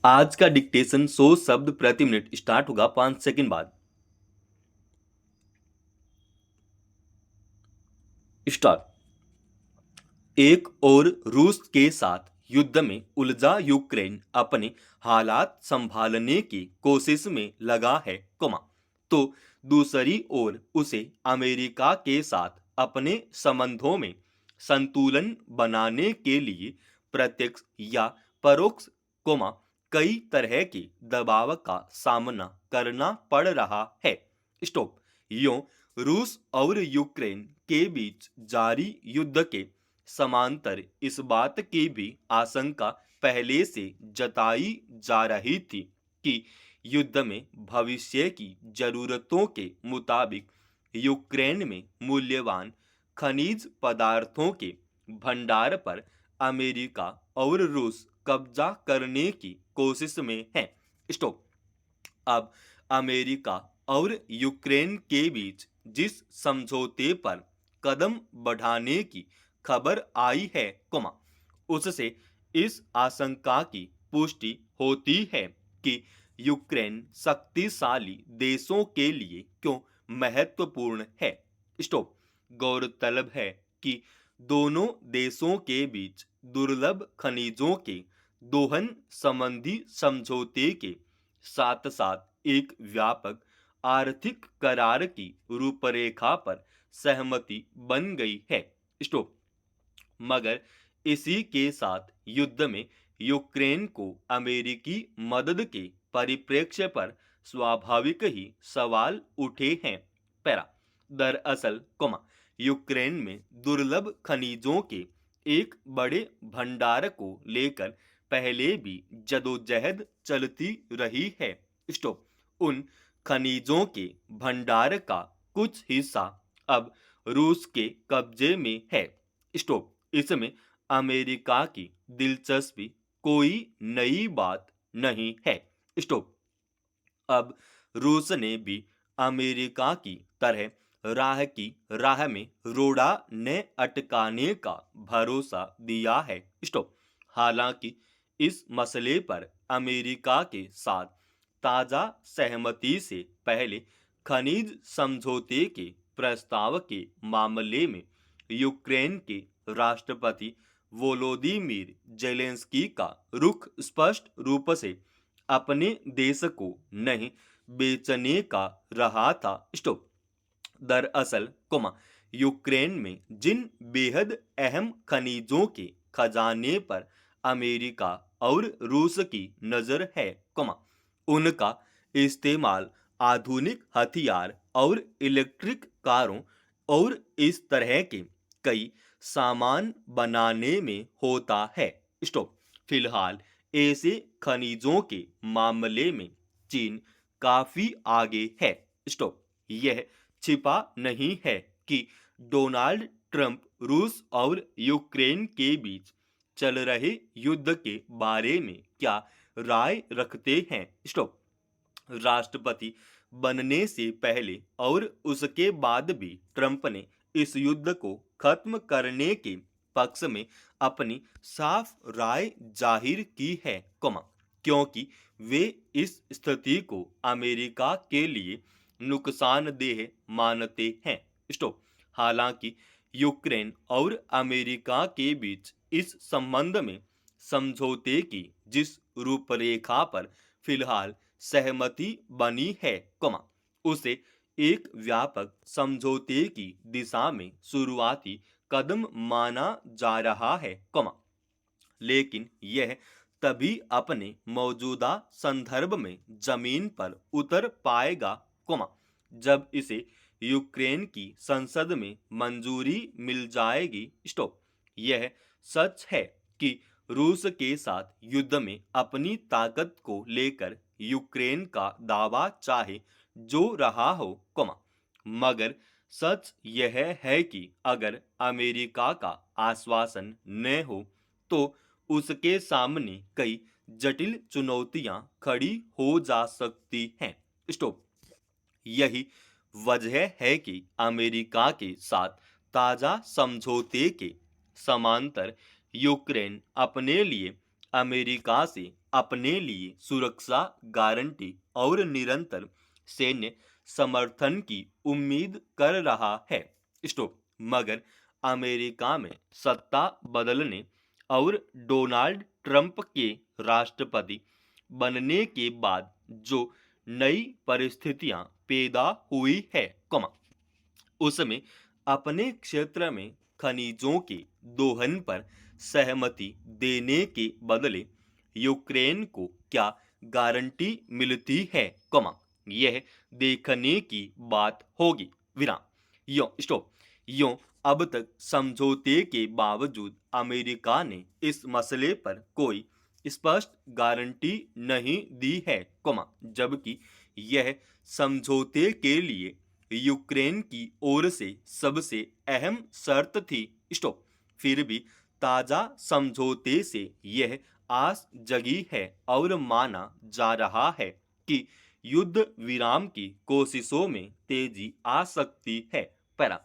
आज का डिक्टेशन 100 शब्द प्रति मिनट स्टार्ट होगा 5 सेकंड बाद। स्टार्ट। एक और रूस के साथ युद्ध में उलझा यूक्रेन अपने हालात संभालने की कोशिश में लगा है, तो दूसरी ओर उसे अमेरिका के साथ अपने संबंधों में संतुलन बनाने के लिए प्रत्यक्ष या परोक्ष, कई तरह के दबाव का सामना करना पड़ रहा है। स्टॉप। यूं रूस और यूक्रेन के बीच जारी युद्ध के समांतर इस बात की भी आशंका पहले से जताई जा रही थी कि युद्ध में भविष्य की जरूरतों के मुताबिक यूक्रेन में मूल्यवान खनिज पदार्थों के भंडार पर अमेरिका और रूस कब्जा करने की कोशिश में है। स्टॉप। अब अमेरिका और यूक्रेन के बीच जिस समझौते पर कदम बढ़ाने की खबर आई है, उससे इस आशंका की पुष्टि होती है कि यूक्रेन शक्तिशाली देशों के लिए क्यों महत्वपूर्ण है। स्टॉप। गौरतलब है कि दोनों देशों के बीच दुर्लभ खनिजों के दोहन संबंधी समझौते के साथ साथ एक व्यापक आर्थिक करार की रूपरेखा पर सहमति बन गई है। स्टॉप। मगर इसी के साथ युद्ध में यूक्रेन को अमेरिकी मदद के परिप्रेक्ष्य पर स्वाभाविक ही सवाल उठे हैं। पैरा। दरअसल, यूक्रेन में दुर्लभ खनिजों के एक बड़े भंडार को लेकर पहले भी जदोजहद चलती रही है। स्टॉप। उन खनिजों के भंडार का कुछ हिस्सा अब रूस के कब्जे में है। स्टॉप। इसमें अमेरिका की दिलचस्पी कोई नई बात नहीं है। स्टॉप। अब रूस ने भी अमेरिका की तरह राह में रोड़ा ने अटकाने का भरोसा दिया है। स्टॉप। हालांकि इस मसले पर अमेरिका के साथ ताजा सहमति से पहले खनिज समझौते के प्रस्ताव के मामले में यूक्रेन के राष्ट्रपति वोलोदिमीर जेलेंस्की का रुख स्पष्ट रूप से अपने देश को नहीं बेचने का रहा था। स्टॉप। दरअसल, यूक्रेन में जिन बेहद अहम खनिजों के खजाने पर अमेरिका और रूस की नजर है, उनका इस्तेमाल आधुनिक हथियार और इलेक्ट्रिक कारों और इस तरह के कई सामान बनाने में होता है। स्टॉप। फिलहाल ऐसे खनिजों के मामले में चीन काफी आगे है। स्टॉप। यह छिपा नहीं है कि डोनाल्ड ट्रंप रूस और यूक्रेन के बीच चल रहे युद्ध के बारे में क्या राय रखते हैं। स्टॉप। राष्ट्रपति बनने से पहले और उसके बाद भी ट्रंप ने इस युद्ध को खत्म करने के पक्ष में अपनी साफ राय जाहिर की है, क्योंकि वे इस स्थिति को अमेरिका के लिए नुकसानदेह मानते हैं। स्टॉप। हालांकि यूक्रेन और अमेरिका के बीच इस संबंध में समझौते की जिस रूपरेखा पर फिलहाल सहमति बनी है, उसे एक व्यापक समझौते की दिशा में शुरुआती कदम माना जा रहा है, लेकिन यह तभी अपने मौजूदा संदर्भ में जमीन पर उतर पाएगा, जब इसे यूक्रेन की संसद में मंजूरी मिल जाएगी। स्टॉप। यह सच है कि रूस के साथ युद्ध में अपनी ताकत को लेकर यूक्रेन का दावा चाहे जो रहा हो, मगर सच यह है कि अगर अमेरिका का आश्वासन न हो तो उसके सामने कई जटिल चुनौतियां खड़ी हो जा सकती हैं। स्टॉप। यही वजह है कि अमेरिका के साथ ताजा समझौते के समांतर यूक्रेन अपने लिए अमेरिका से अपने लिए सुरक्षा गारंटी और निरंतर सैन्य समर्थन की उम्मीद कर रहा है। स्टॉप। मगर अमेरिका में सत्ता बदलने और डोनाल्ड ट्रंप के राष्ट्रपति बनने के बाद जो नई परिस्थितियां पैदा हुई है, उसमें अपने क्षेत्र में खनिजों के दोहन पर सहमति देने के बदले यूक्रेन को क्या गारंटी मिलती है, यह देखने की बात होगी। विराम। यो स्टॉप। यो अब तक समझौते के बावजूद अमेरिका ने इस मसले पर कोई स्पष्ट गारंटी नहीं दी है, जबकि यह समझौते के लिए यूक्रेन की ओर से सबसे अहम शर्त थी। स्टॉप। फिर भी ताजा समझौते से यह आस जगी है और माना जा रहा है कि युद्ध विराम की कोशिशों में तेजी आ सकती है। पैरा।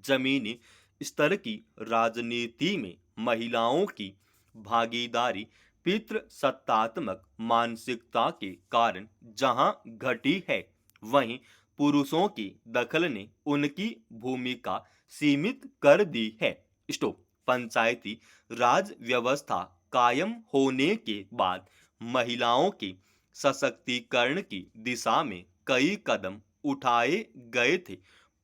जमीनी स्तर की राजनीति में महिलाओं की भागीदारी पितृसत्तात्मक मानसिकता के कारण जहां घटी है, वहीं पुरुषों की दखल ने उनकी भूमिका सीमित कर दी है। स्टॉप। पंचायती राज व्यवस्था कायम होने के बाद महिलाओं के सशक्तिकरण की दिशा में कई कदम उठाए गए थे।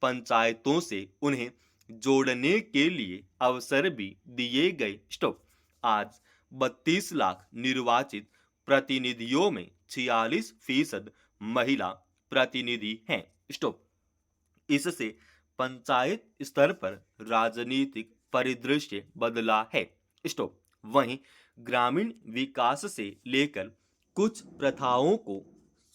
पंचायतों से उन्हें जोड़ने के लिए अवसर भी दिए गए। स्टॉप। आज 32 लाख निर्वाचित प्रतिनिधियों में 46% महिला प्रतिनिधि हैं। स्टॉप। इससे पंचायत स्तर पर राजनीतिक परिदृश्य बदला है। स्टॉप। वहीं ग्रामीण विकास से लेकर कुछ प्रथाओं को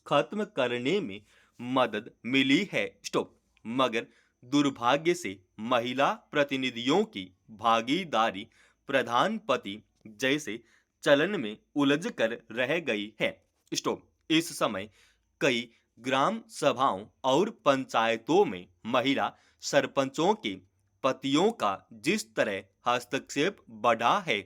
खत्म करने में मदद मिली है। स्टॉप। मगर दुर्भाग्य से महिला प्रतिनिधियों की भागीदारी प्रधानपति जैसे चलन में उलझ कर रह गई है। स्टॉप। इस समय कई ग्राम सभाओं और पंचायतों में महिला सरपंचों के पतियों का जिस तरह हस्तक्षेप बढ़ा है,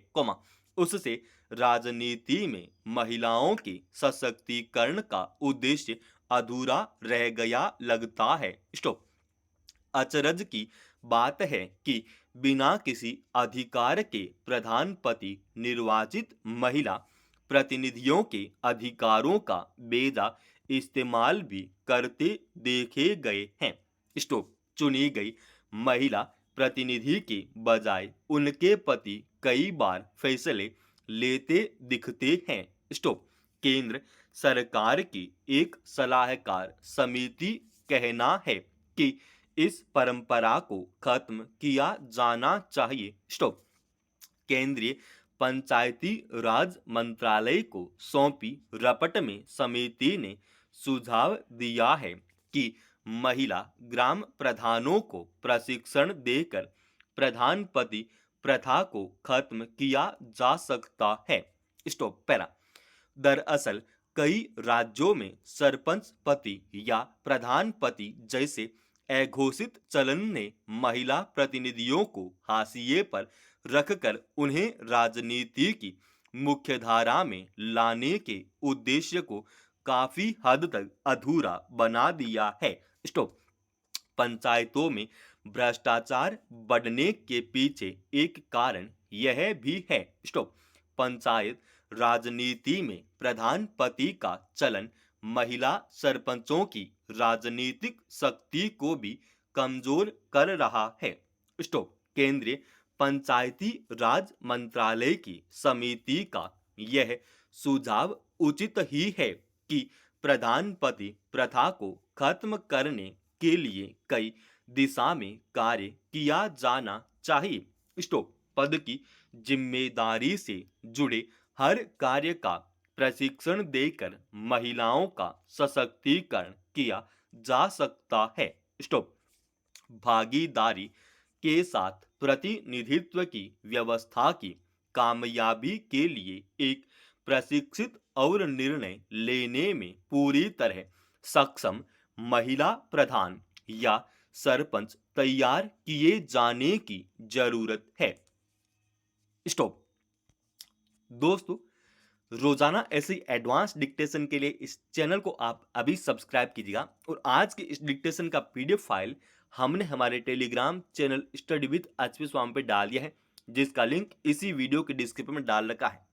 उससे राजनीति में महिलाओं के सशक्तिकरण का उद्देश्य अधूरा रह गया लगता है। स्टॉप। अचरज की बात है कि बिना किसी अधिकार के प्रधानपति निर्वाचित महिला प्रतिनिधियों के अधिकारों का बेजा इस्तेमाल भी करते देखे गए हैं। स्टॉप। चुनी गई महिला प्रतिनिधि के बजाय उनके पति कई बार फैसले लेते दिखते हैं। स्टॉप। केंद्र सरकार की एक सलाहकार समिति कहना है कि इस परंपरा को खत्म किया जाना चाहिए। स्टॉप। केंद्रीय पंचायती राज मंत्रालय को सौंपी रपट में समिति ने सुझाव दिया है कि महिला ग्राम प्रधानों को प्रशिक्षण देकर प्रधानपति प्रथा को खत्म किया जा सकता है। स्टॉप। पैरा। दरअसल कई राज्यों में सरपंच पति या प्रधानपति जैसे अघोषित चलन ने महिला प्रतिनिधियों को हाशिए पर रखकर उन्हें राजनीति की मुख्यधारा में लाने के उद्देश्य को काफी हद तक अधूरा बना दिया है। स्टॉप। पंचायतों में भ्रष्टाचार बढ़ने के पीछे एक कारण यह भी है। स्टॉप। पंचायत राजनीति में प्रधानपति का चलन महिला सरपंचों की राजनीतिक शक्ति को भी कमजोर कर रहा है। स्टॉप। केंद्रीय पंचायती राज मंत्रालय की समिति का यह सुझाव उचित ही है कि प्रधानपति प्रथा को खत्म करने के लिए कई दिशा में कार्य किया जाना चाहिए। स्टॉप। पद की जिम्मेदारी से जुड़े हर कार्य का प्रशिक्षण देकर महिलाओं का सशक्तिकरण किया जा सकता है। स्टॉप। भागीदारी के साथ प्रतिनिधित्व की व्यवस्था की कामयाबी के लिए एक प्रशिक्षित और निर्णय लेने में पूरी तरह सक्षम महिला प्रधान या सरपंच तैयार किए जाने की जरूरत है। स्टॉप। दोस्तों, रोजाना ऐसी एडवांस डिक्टेशन के लिए इस चैनल को आप अभी सब्सक्राइब कीजिएगा। और आज की इस डिक्टेशन का पीडीएफ फाइल हमने हमारे Telegram channel study with HP Swami पे डाल दिया है, जिसका लिंक इसी वीडियो के डिस्क्रिप्शन में डाल रखा है।